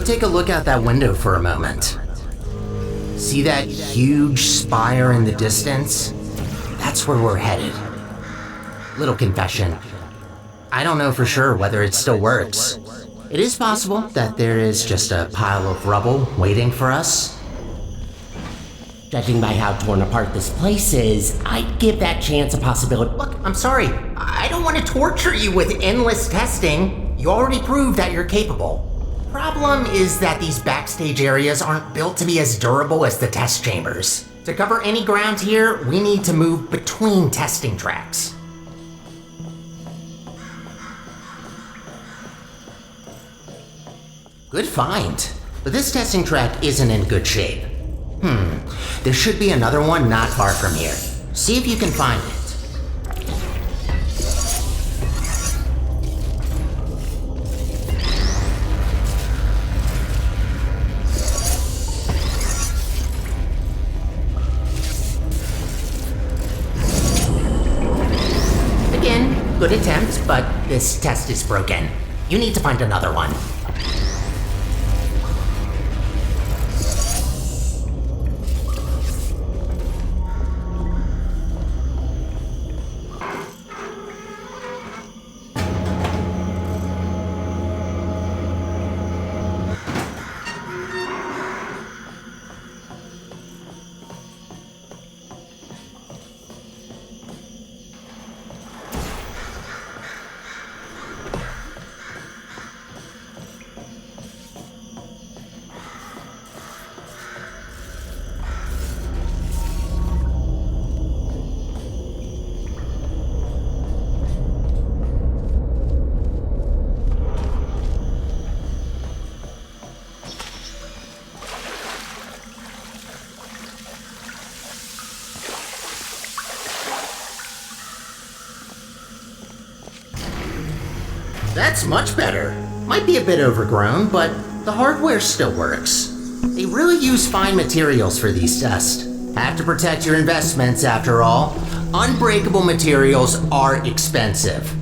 take a look out that window for a moment. See that huge spire in the distance? That's where we're headed. Little confession. I don't know for sure whether it still works. It is possible that there is just a pile of rubble waiting for us. Judging by how torn apart this place is, I'd give that chance a possibility. Look, I'm sorry. I don't want to torture you with endless testing. You already proved that you're capable. Problem is that these backstage areas aren't built to be as durable as the test chambers. To cover any ground here, we need to move between testing tracks. Good find. But this testing track isn't in good shape. There should be another one not far from here. See if you can find it. Again, good attempt, but this test is broken. You need to find another one. That's much better. Might be a bit overgrown, but the hardware still works. They really use fine materials for these tests. Have to protect your investments after all. Unbreakable materials are expensive.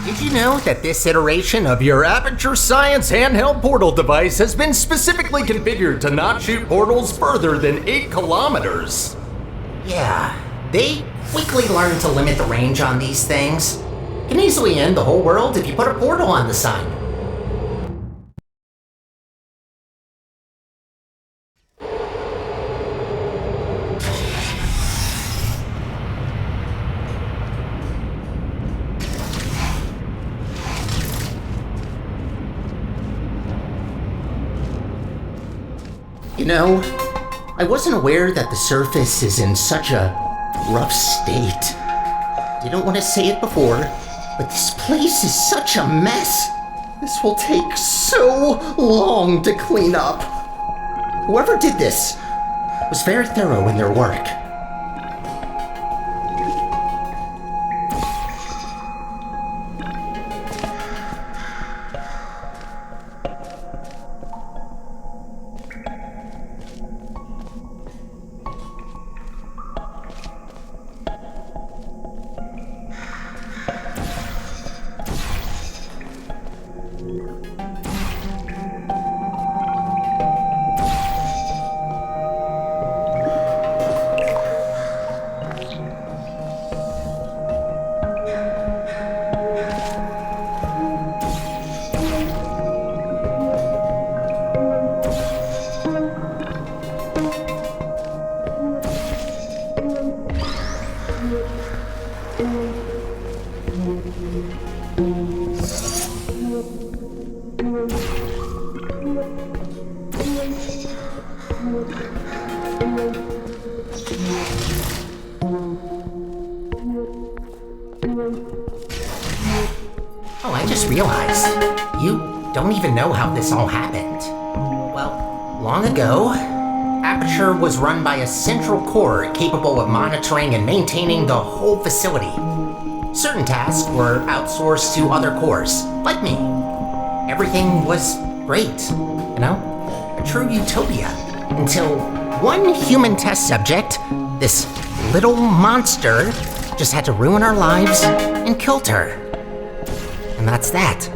Did you know that this iteration of your Aperture Science handheld portal device has been specifically configured to not shoot portals further than 8 kilometers? Yeah, they quickly learn to limit the range on these things. Can easily end the whole world if you put a portal on the sun. You know, I wasn't aware that the surface is in such a rough state. Didn't want to say it before, but this place is such a mess. This will take so long to clean up. Whoever did this was very thorough in their work. Oh, I just realized. You don't even know how this all happened. Well, long ago, Aperture was run by a central core capable of monitoring and maintaining the whole facility. Certain tasks were outsourced to other cores, like me. Everything was great, a true utopia. Until one human test subject, this little monster, just had to ruin our lives and killed her. And that's that.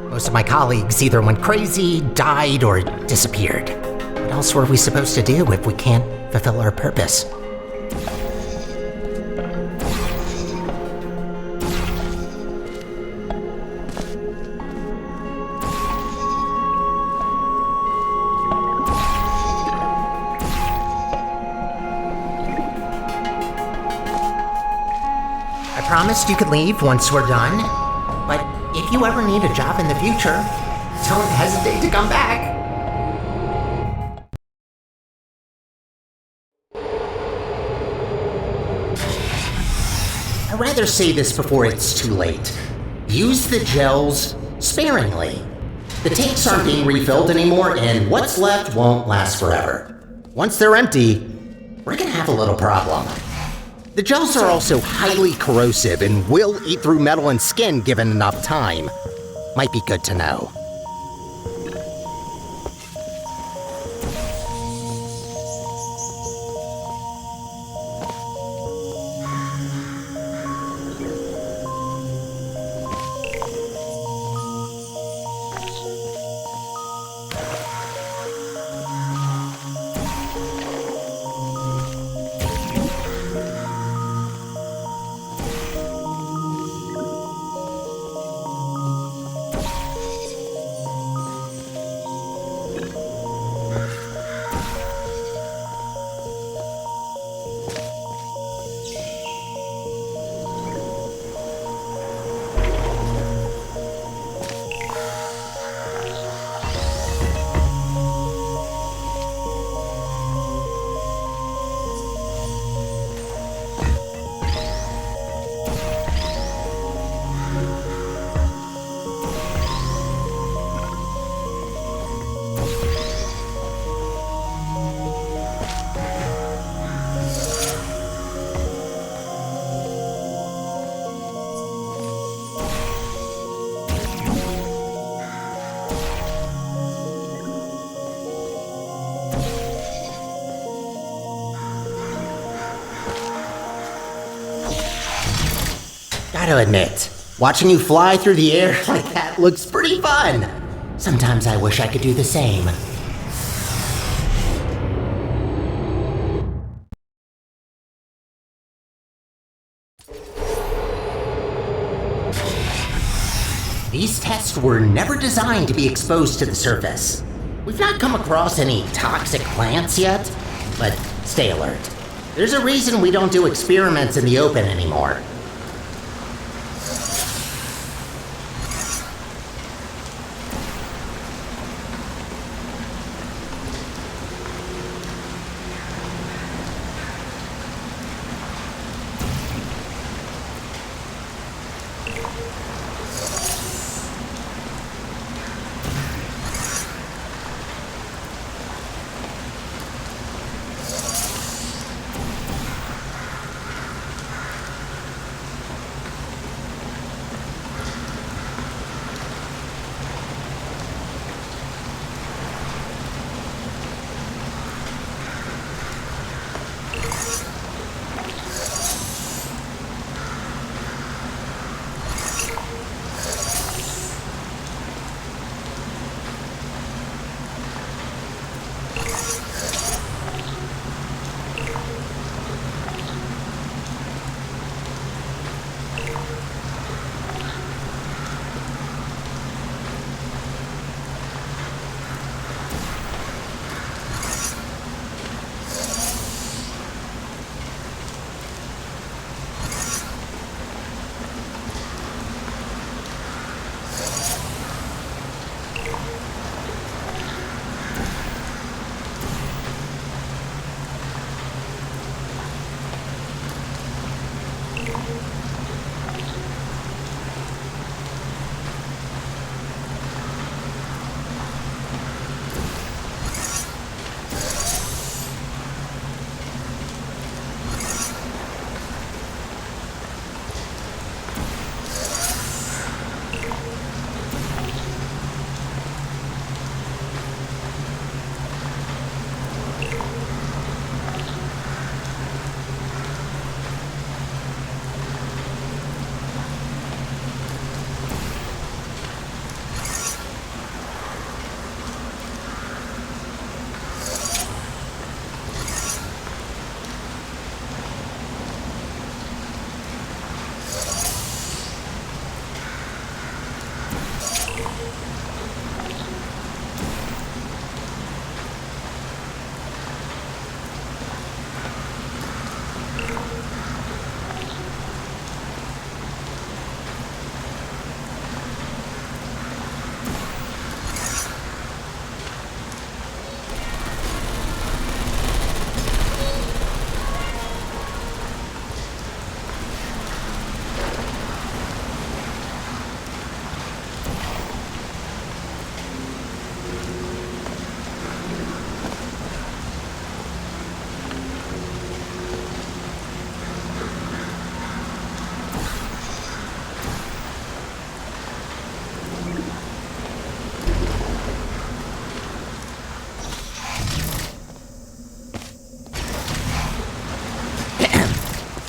Most of my colleagues either went crazy, died, or disappeared. What else were we supposed to do if we can't fulfill our purpose? I promised you could leave once we're done, but if you ever need a job in the future, don't hesitate to come back. I'd rather say this before it's too late. Use the gels sparingly. The tanks aren't being refilled anymore, and what's left won't last forever. Once they're empty, we're gonna have a little problem. The gels are also highly corrosive and will eat through metal and skin given enough time. Might be good to know. Gotta admit, watching you fly through the air like that looks pretty fun. Sometimes I wish I could do the same. These tests were never designed to be exposed to the surface. We've not come across any toxic plants yet, but stay alert. There's a reason we don't do experiments in the open anymore.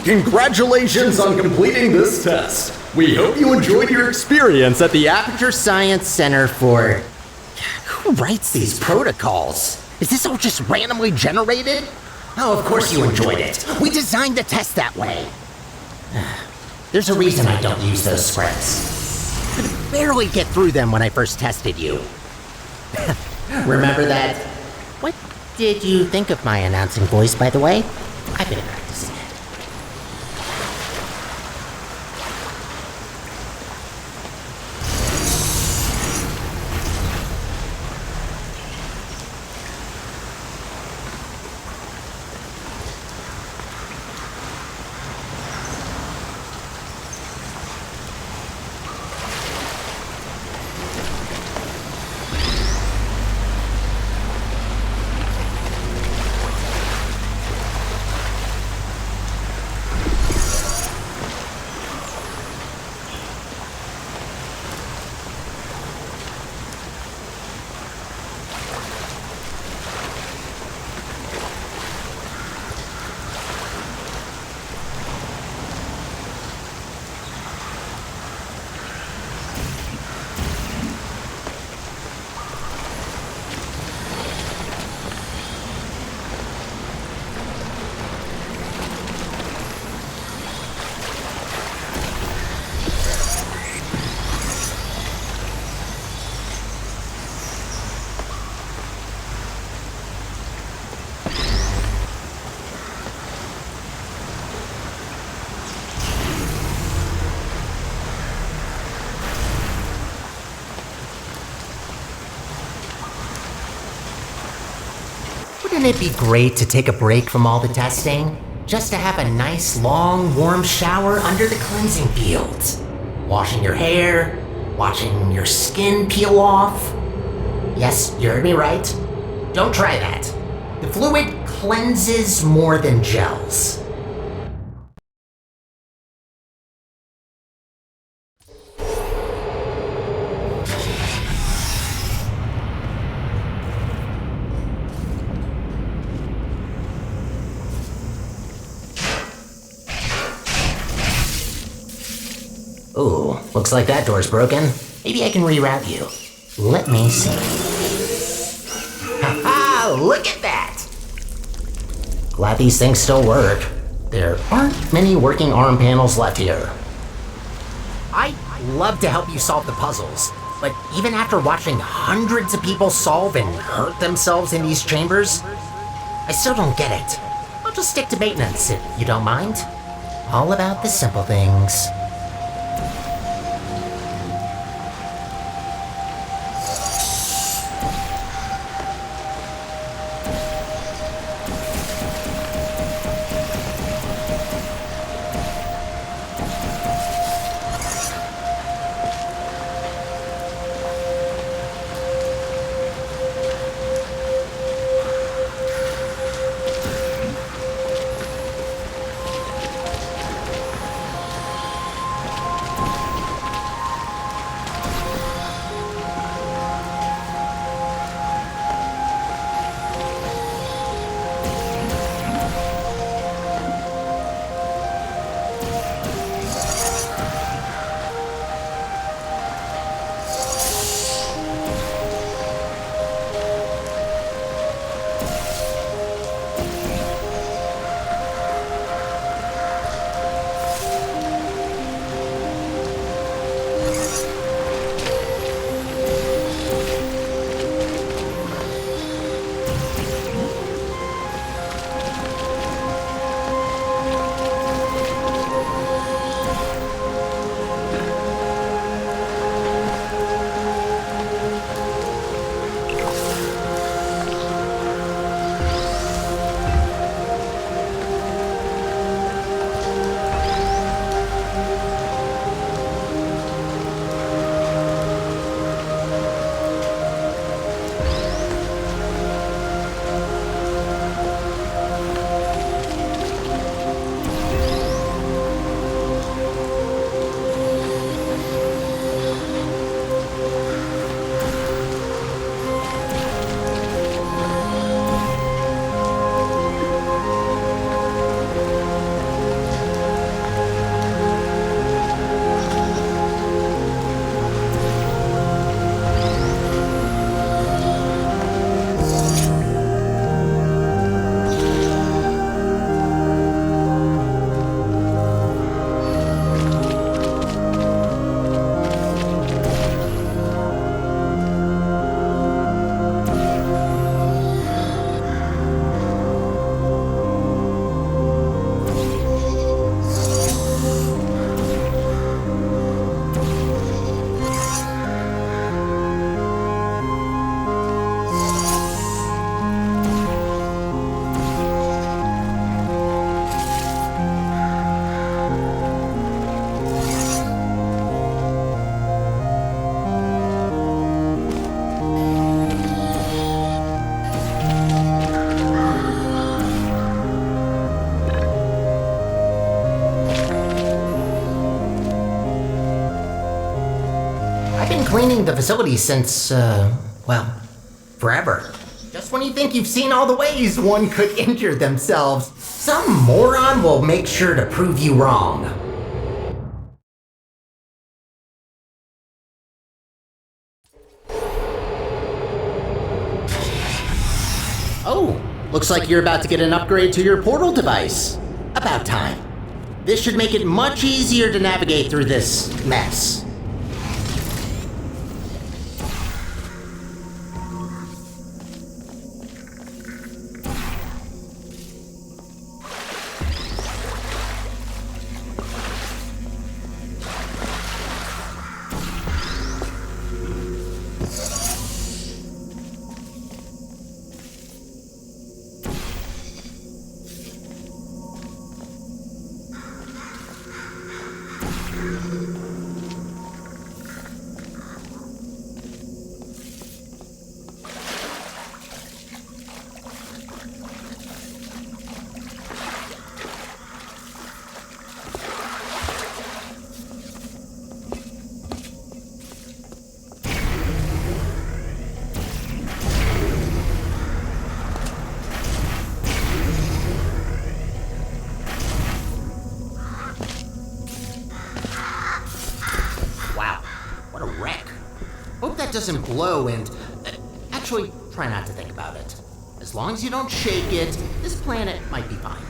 Congratulations on completing this test. We hope you enjoyed your experience at the Aperture Science Center for... Who writes these protocols? Is this all just randomly generated? Oh, of course you enjoyed it. We designed the test that way. There's a reason I don't use those scripts. I could barely get through them when I first tested you. Remember that? What did you think of my announcing voice, by the way? I've been practicing it. Wouldn't it be great to take a break from all the testing? Just to have a nice, long, warm shower under the cleansing fields. Washing your hair, watching your skin peel off. Yes, you heard me right. Don't try that. The fluid cleanses more than gels. Ooh, looks like that door's broken. Maybe I can reroute you. Let me see. Ha-ha! Look at that! Glad these things still work. There aren't many working arm panels left here. I'd love to help you solve the puzzles, but even after watching hundreds of people solve and hurt themselves in these chambers, I still don't get it. I'll just stick to maintenance if you don't mind. All about the simple things. cleaning the facility since, well, forever. Just when you think you've seen all the ways one could injure themselves, some moron will make sure to prove you wrong. Oh, looks like you're about to get an upgrade to your portal device. About time. This should make it much easier to navigate through this mess. Hope that doesn't blow and... actually, try not to think about it. As long as you don't shake it, this planet might be fine.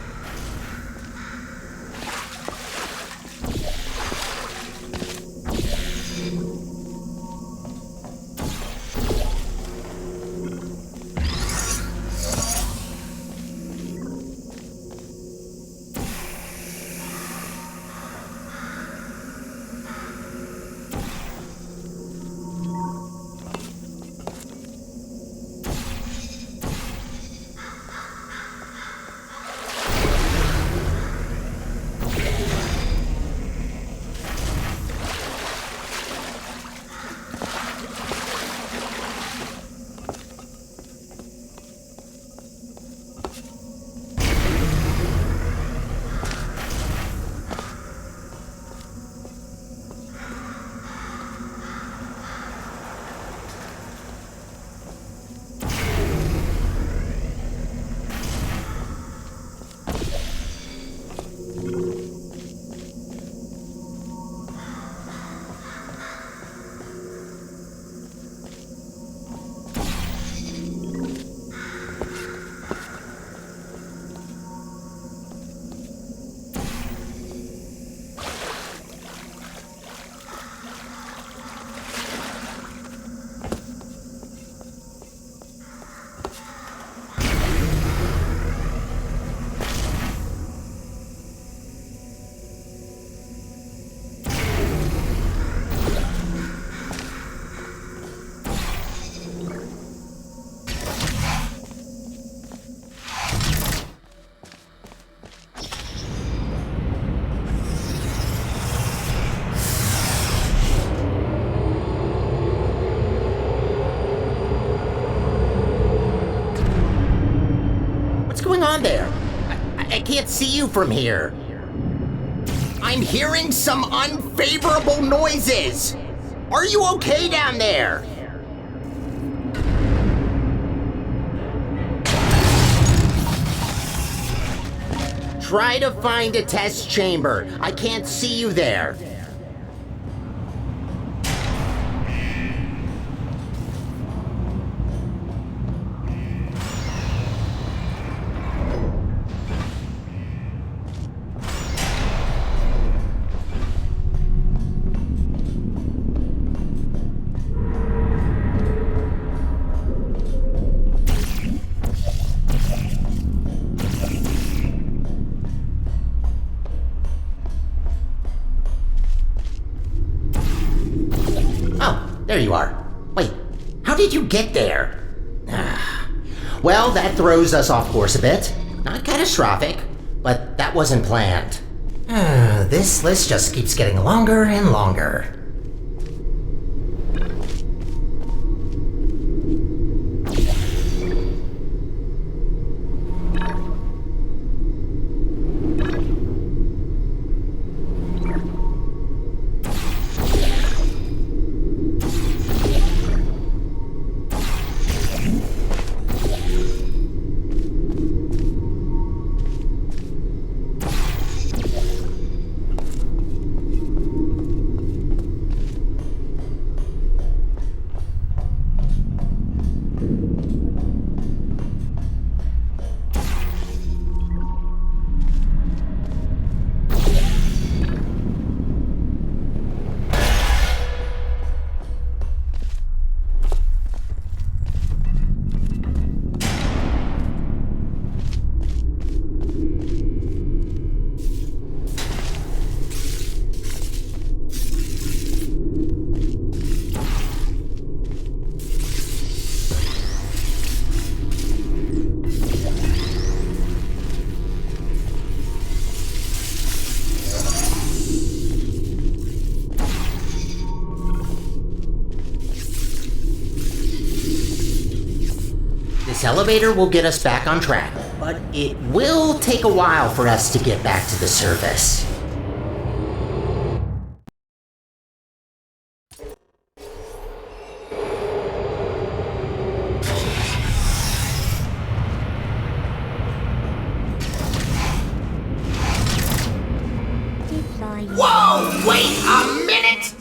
On there? I can't see you from here. I'm hearing some unfavorable noises. Are you okay down there? Try to find a test chamber. I can't see you there. There you are. Wait, how did you get there? Well, that throws us off course a bit. Not catastrophic, but that wasn't planned. This list just keeps getting longer and longer. elevator will get us back on track, but it will take a while for us to get back to the surface. Whoa! Wait a minute!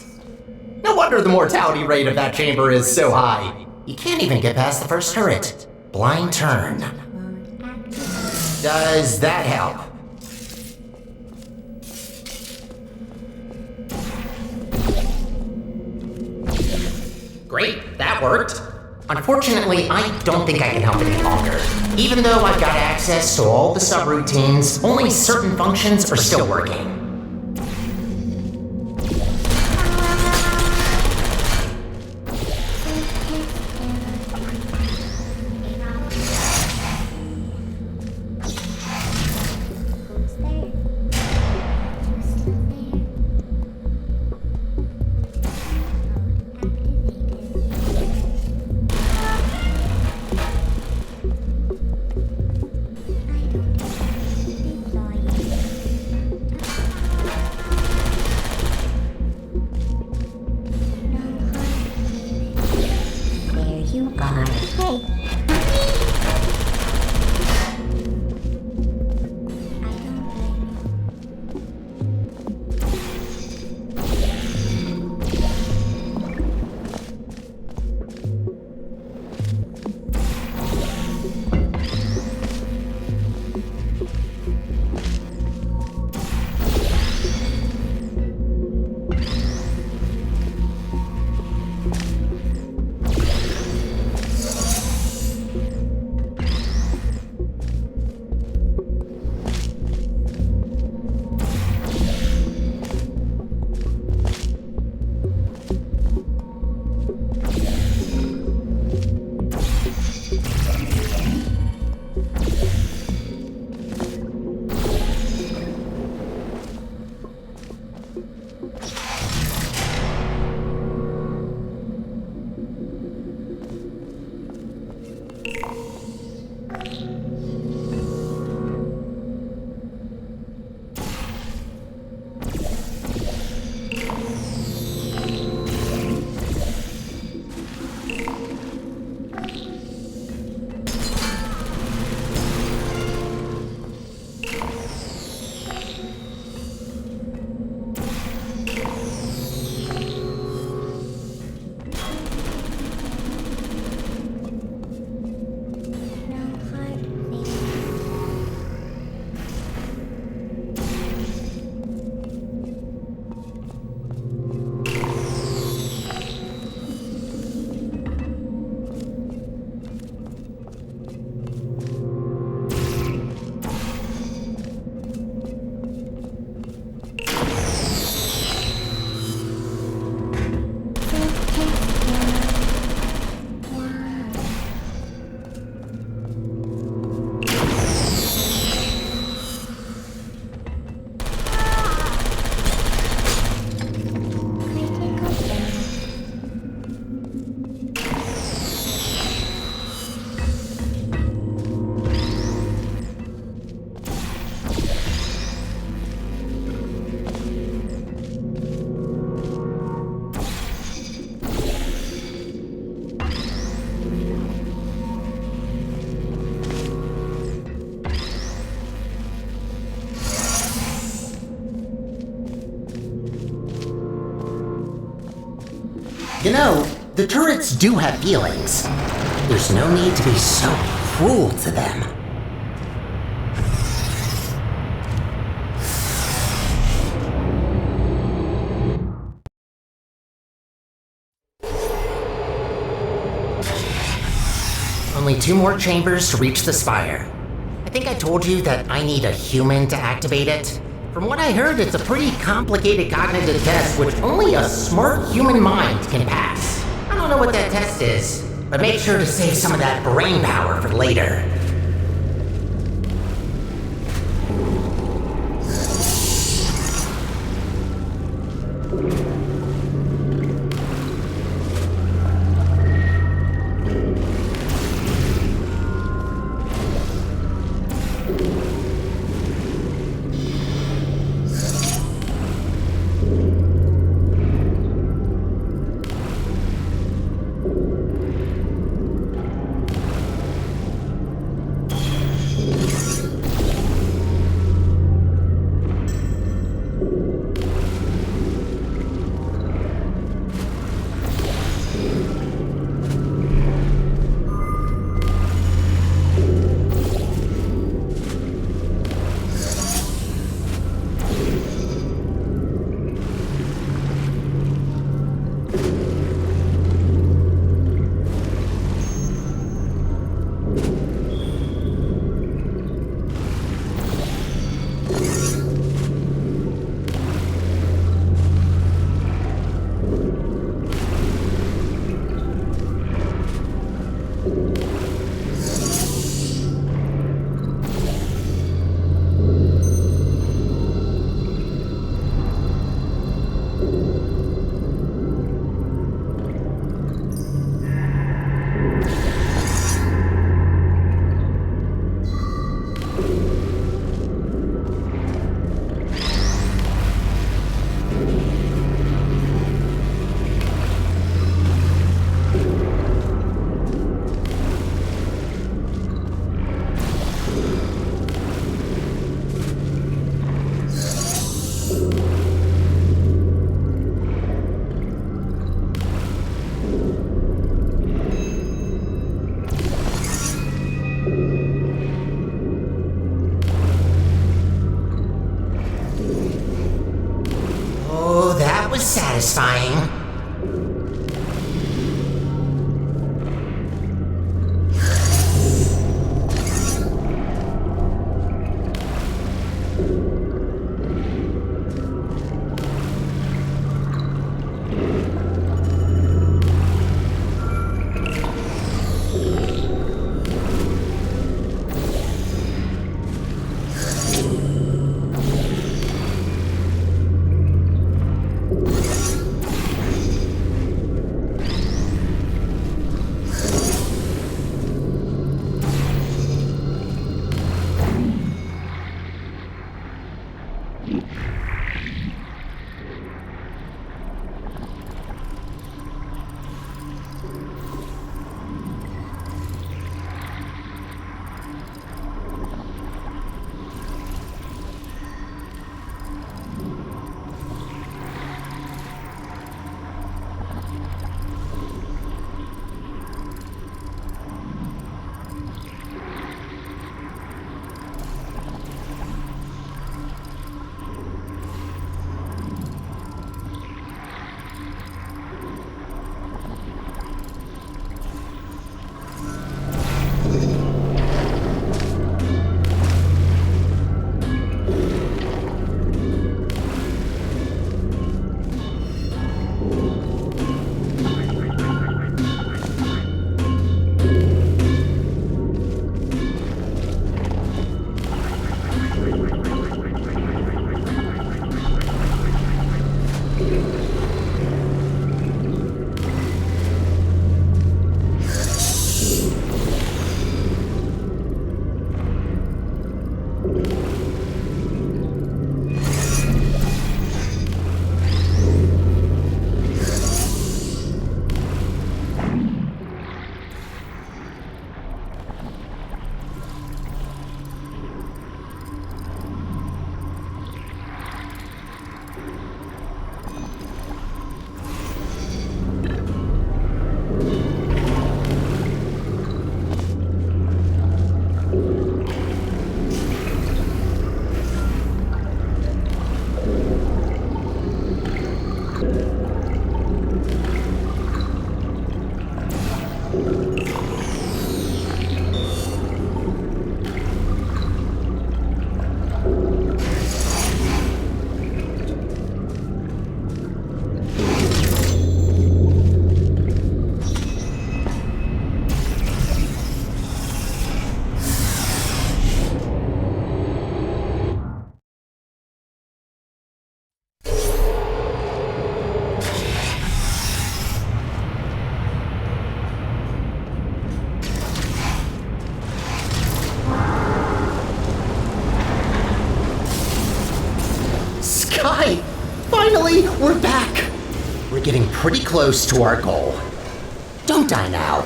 No wonder the mortality rate of that chamber is so high. You can't even get past the first turret. Blind turn. Does that help? Great, that worked. Unfortunately, I don't think I can help any longer. Even though I've got access to all the subroutines, only certain functions are still working. You know, the turrets do have feelings. There's no need to be so cruel to them. Only 2 more chambers to reach the Spire. I think I told you that I need a human to activate it. From what I heard, it's a pretty complicated cognitive test which only a smart human mind can pass. I don't know what that test is, but make sure to save some of that brain power for later. Satisfying. Sky! Finally, we're back! We're getting pretty close to our goal. Don't die now.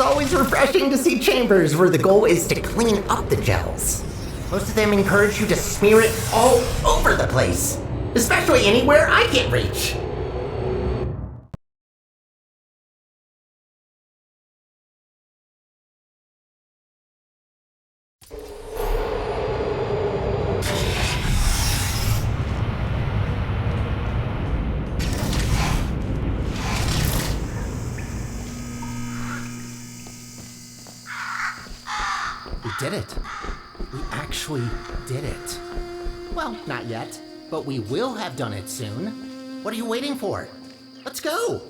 It's always refreshing to see chambers where the goal is to clean up the gels. Most of them encourage you to smear it all over the place, especially anywhere I can't reach. We did it. We actually did it. Well, not yet, but we will have done it soon. What are you waiting for? Let's go!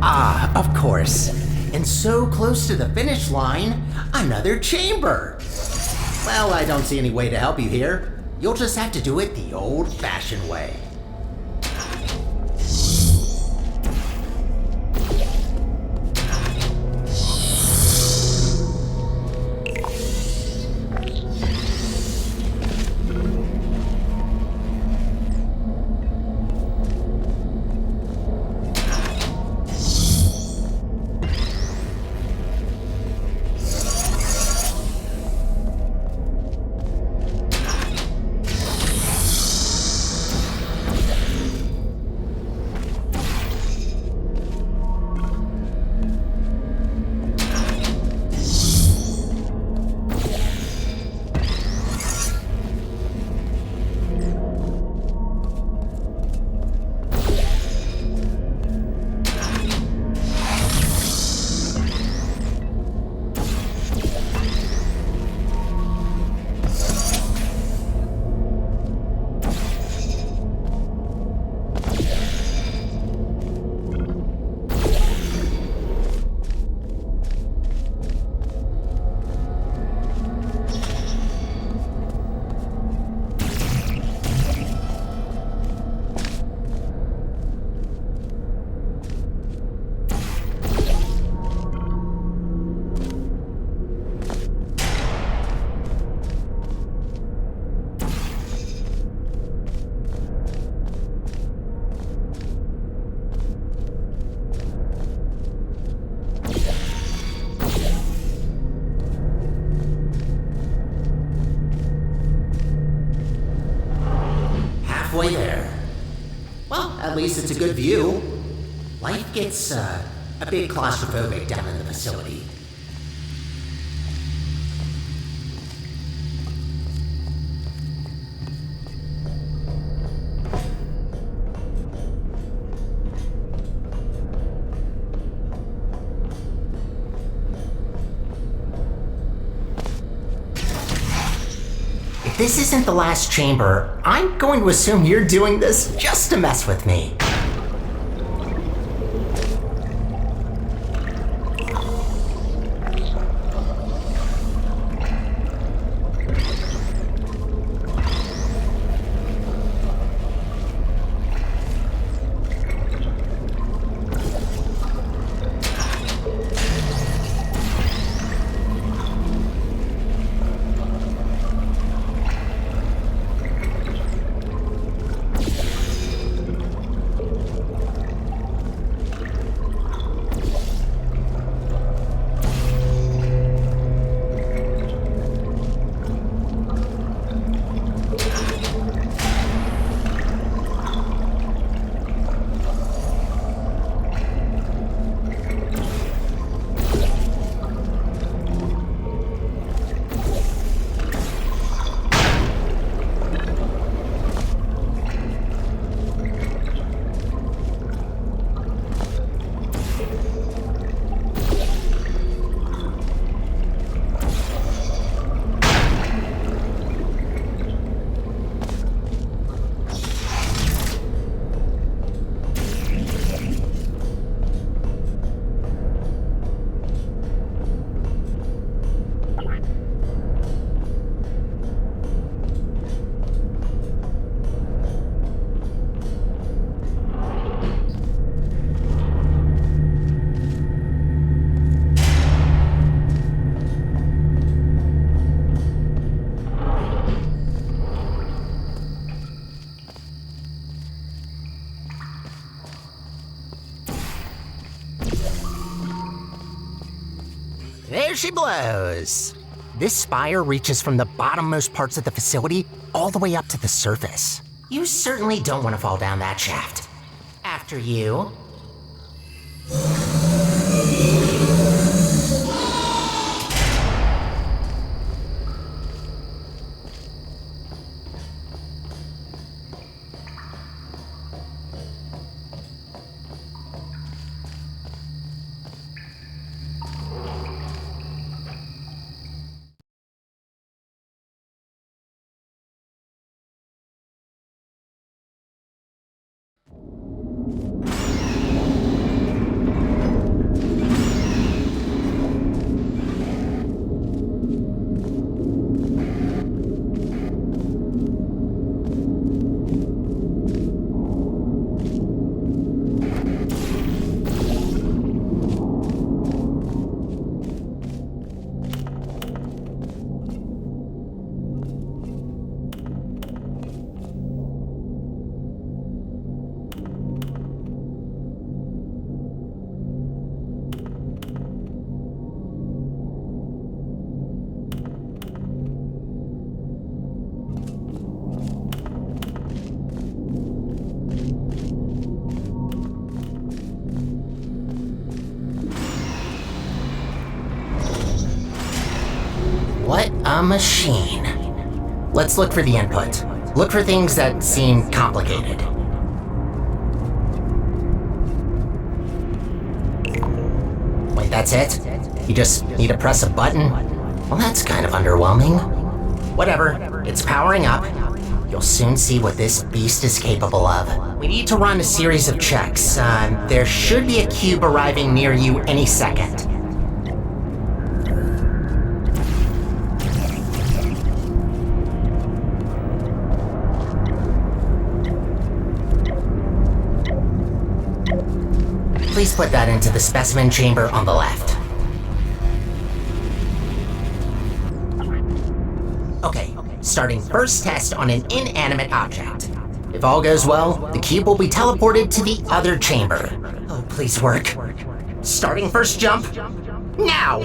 Ah, of course. And so close to the finish line, another chamber. Well, I don't see any way to help you here. You'll just have to do it the old-fashioned way. Halfway there. Well, at least it's a good view. Life gets a bit claustrophobic down in the facility. If this isn't the last chamber, I'm going to assume you're doing this just to mess with me. there she blows. This spire reaches from the bottommost parts of the facility all the way up to the surface. You certainly don't want to fall down that shaft. After you. What a machine. Let's look for the input. Look for things that seem complicated. Wait, that's it? You just need to press a button? Well, that's kind of underwhelming. Whatever, it's powering up. You'll soon see what this beast is capable of. We need to run a series of checks. There should be a cube arriving near you any second. Please put that into the specimen chamber on the left. Okay, starting first test on an inanimate object. If all goes well, the cube will be teleported to the other chamber. Oh, please work. Starting first jump, now!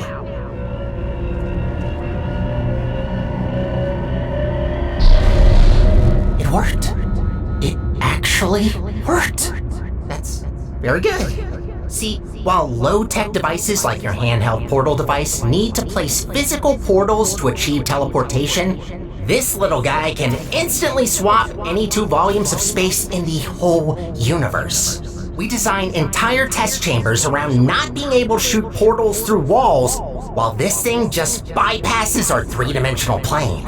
It worked. It actually worked. That's very good. See, while low-tech devices like your handheld portal device need to place physical portals to achieve teleportation, this little guy can instantly swap any 2 volumes of space in the whole universe. We design entire test chambers around not being able to shoot portals through walls, while this thing just bypasses our 3-dimensional plane.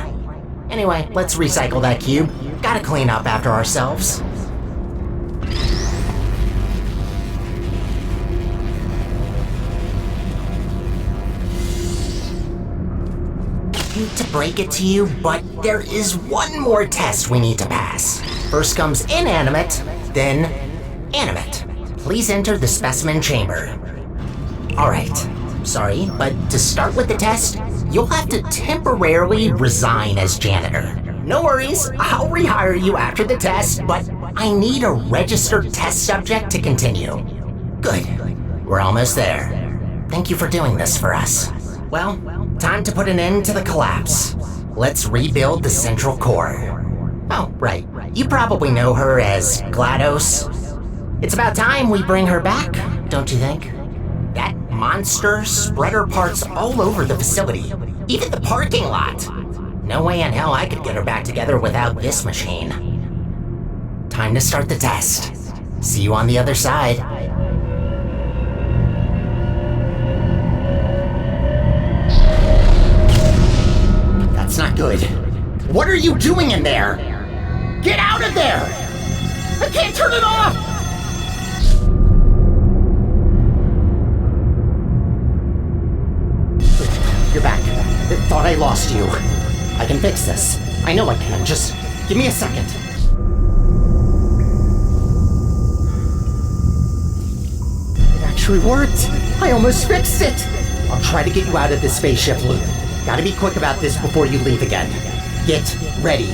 Anyway, let's recycle that cube. Gotta clean up after ourselves. To break it to you, but there is one more test we need to pass. First comes inanimate, then animate. Please enter the specimen chamber. Alright, sorry, but to start with the test, you'll have to temporarily resign as janitor. No worries, I'll rehire you after the test, but I need a registered test subject to continue. Good, we're almost there. Thank you for doing this for us. Well, time to put an end to the collapse. Let's rebuild the central core. Oh, right. You probably know her as GLaDOS. It's about time we bring her back, don't you think? That monster spread her parts all over the facility, even the parking lot. No way in hell I could get her back together without this machine. Time to start the test. See you on the other side. That's not good. What are you doing in there? Get out of there! I can't turn it off! You're back. Thought I lost you. I can fix this. I know I can. Just give me a second. It actually worked. I almost fixed it. I'll try to get you out of this spaceship loop. Gotta be quick about this before you leave again. Get ready.